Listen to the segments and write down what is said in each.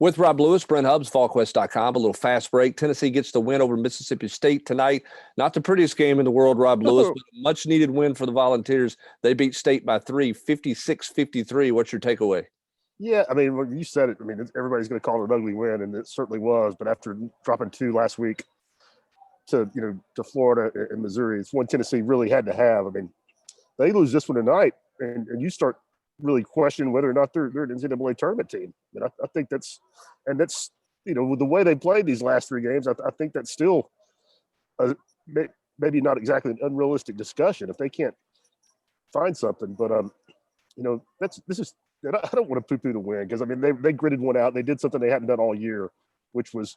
With Rob Lewis, Brent Hubbs, VolQuest.com. A little fast break. Tennessee gets the win over Mississippi State tonight. Not the prettiest game in the world, Rob Lewis, but a much-needed win for the Volunteers. They beat State by 3, 56-53. What's your takeaway? Yeah, I mean, when you said it, I mean, everybody's going to call it an ugly win, and it certainly was. But after dropping 2 last week to Florida and Missouri, it's one Tennessee really had to have. I mean, they lose this one tonight, and you start really questioning whether or not they're an NCAA tournament team. And I think that's with the way they played these last 3 games, I think that's still maybe not exactly an unrealistic discussion if they can't find something. But I don't want to poo-poo the win because I mean they gritted one out. They did something they hadn't done all year, which was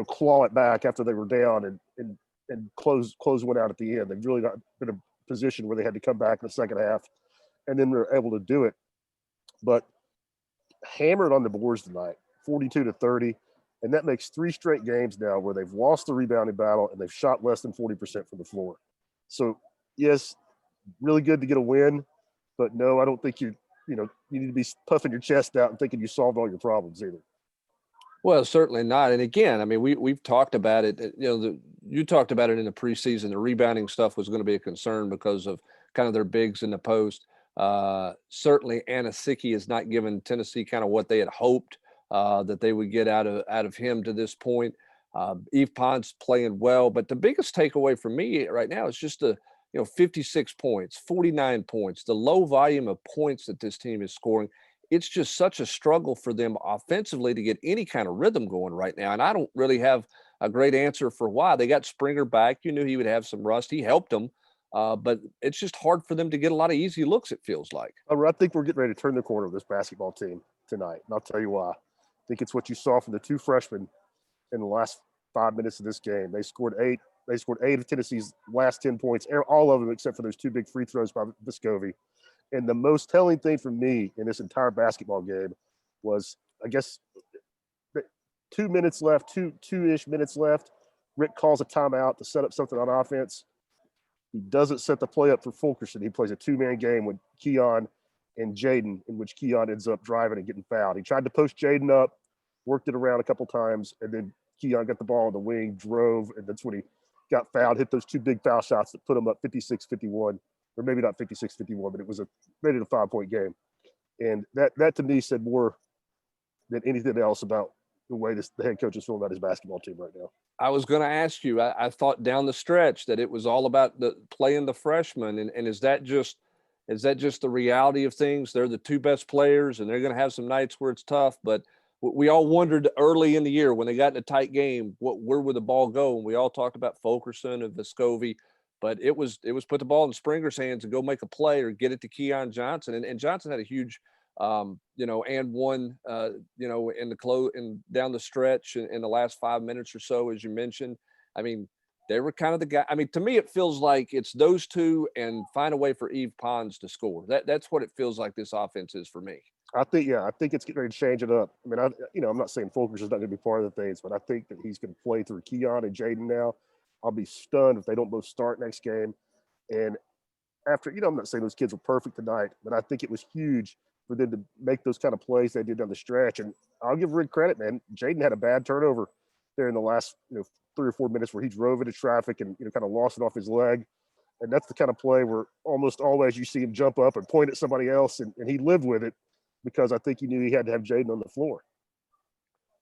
claw it back after they were down and close one out at the end. They've really not been in a position where they had to come back in the second half, and then they're able to do it. But hammered on the boards tonight, 42-30, and that makes 3 straight games now where they've lost the rebounding battle and they've shot less than 40% from the floor. So yes, really good to get a win, but no, I don't think you need to be puffing your chest out and thinking you solved all your problems either. Well, certainly not. And again, I mean, we've talked about it. You talked about it in the preseason. The rebounding stuff was going to be a concern because of kind of their bigs in the post. Certainly Anasicki has not given Tennessee kind of what they had hoped that they would get out of him to this point. Yves Pons playing well, but the biggest takeaway for me right now is just the 56 points, 49 points, the low volume of points that this team is scoring. It's just such a struggle for them offensively to get any kind of rhythm going right now. And I don't really have a great answer for why. They got Springer back. You knew he would have some rust. He helped them. But it's just hard for them to get a lot of easy looks, it feels like. I think we're getting ready to turn the corner of this basketball team tonight, and I'll tell you why. I think it's what you saw from the 2 freshmen in the last 5 minutes of this game. They scored 8. They scored 8 of Tennessee's last 10 points, all of them except for those 2 big free throws by Vescovi. And the most telling thing for me in this entire basketball game was, I guess, 2 minutes left, two-ish minutes left. Rick calls a timeout to set up something on offense. He doesn't set the play up for Fulkerson. He plays a 2-man game with Keon and Jaden, in which Keon ends up driving and getting fouled. He tried to post Jaden up, worked it around a couple times, and then Keon got the ball on the wing, drove, and that's when he got fouled, hit those 2 big foul shots that put him up 56-51, or maybe not 56-51, but it made it a 5-point game. And that to me said more than anything else about the way the head coach is feeling about his basketball team right now. I was going to ask you, I thought down the stretch that it was all about playing the freshmen. And is that just the reality of things? They're the 2 best players and they're going to have some nights where it's tough, but we all wondered early in the year when they got in a tight game, where would the ball go? And we all talked about Fulkerson and Vescovi, but it was put the ball in Springer's hands and go make a play or get it to Keon Johnson. And Johnson had a huge, and one, in the close and down the stretch in the last 5 minutes or so, as you mentioned. I mean, they were kind of the guy. I mean, to me, it feels like it's those 2 and find a way for Yves Pons to score. That's what it feels like this offense is for me. I think it's getting ready to change it up. I mean, I'm not saying Fulkerson's not going to be part of the things, but I think that he's going to play through Keon and Jaden now. I'll be stunned if they don't both start next game. And after, I'm not saying those kids were perfect tonight, but I think it was huge for them to make those kind of plays they did down the stretch. And I'll give Rick credit, man. Jaden had a bad turnover there in the last 3 or 4 minutes where he drove into traffic and kind of lost it off his leg. And that's the kind of play where almost always you see him jump up and point at somebody else, and he lived with it because I think he knew he had to have Jaden on the floor.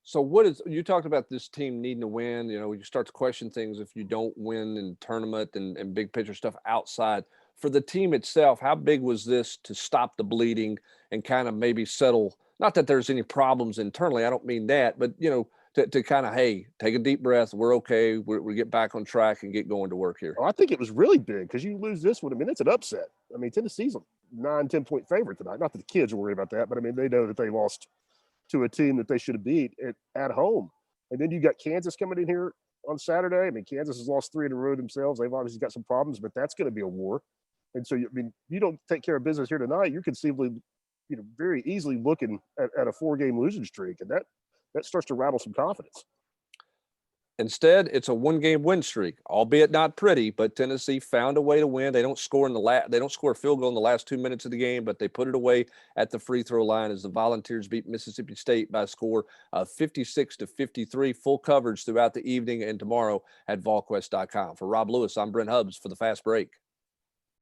So you talked about this team needing to win. You start to question things if you don't win in tournament and big picture stuff outside. For the team itself, how big was this to stop the bleeding and kind of maybe settle? Not that there's any problems internally. I don't mean that, but, to kind of, hey, take a deep breath. We're okay. We get back on track and get going to work here. Oh, I think it was really big because you lose this one. I mean, it's an upset. I mean, Tennessee's a 9-10-point favorite tonight. Not that the kids are worried about that, but I mean, they know that they lost to a team that they should have beat at home. And then you got Kansas coming in here on Saturday. I mean, Kansas has lost 3 in a row themselves. They've obviously got some problems, but that's going to be a war. And so, you don't take care of business here tonight, you're conceivably, very easily looking at a 4-game losing streak. And that starts to rattle some confidence. Instead, it's a one-game win streak, albeit not pretty, but Tennessee found a way to win. They don't score they don't score a field goal in the last 2 minutes of the game, but they put it away at the free throw line as the Volunteers beat Mississippi State by a score of 56-53. Full coverage throughout the evening and tomorrow at volquest.com. For Rob Lewis, I'm Brent Hubbs for the Fast Break.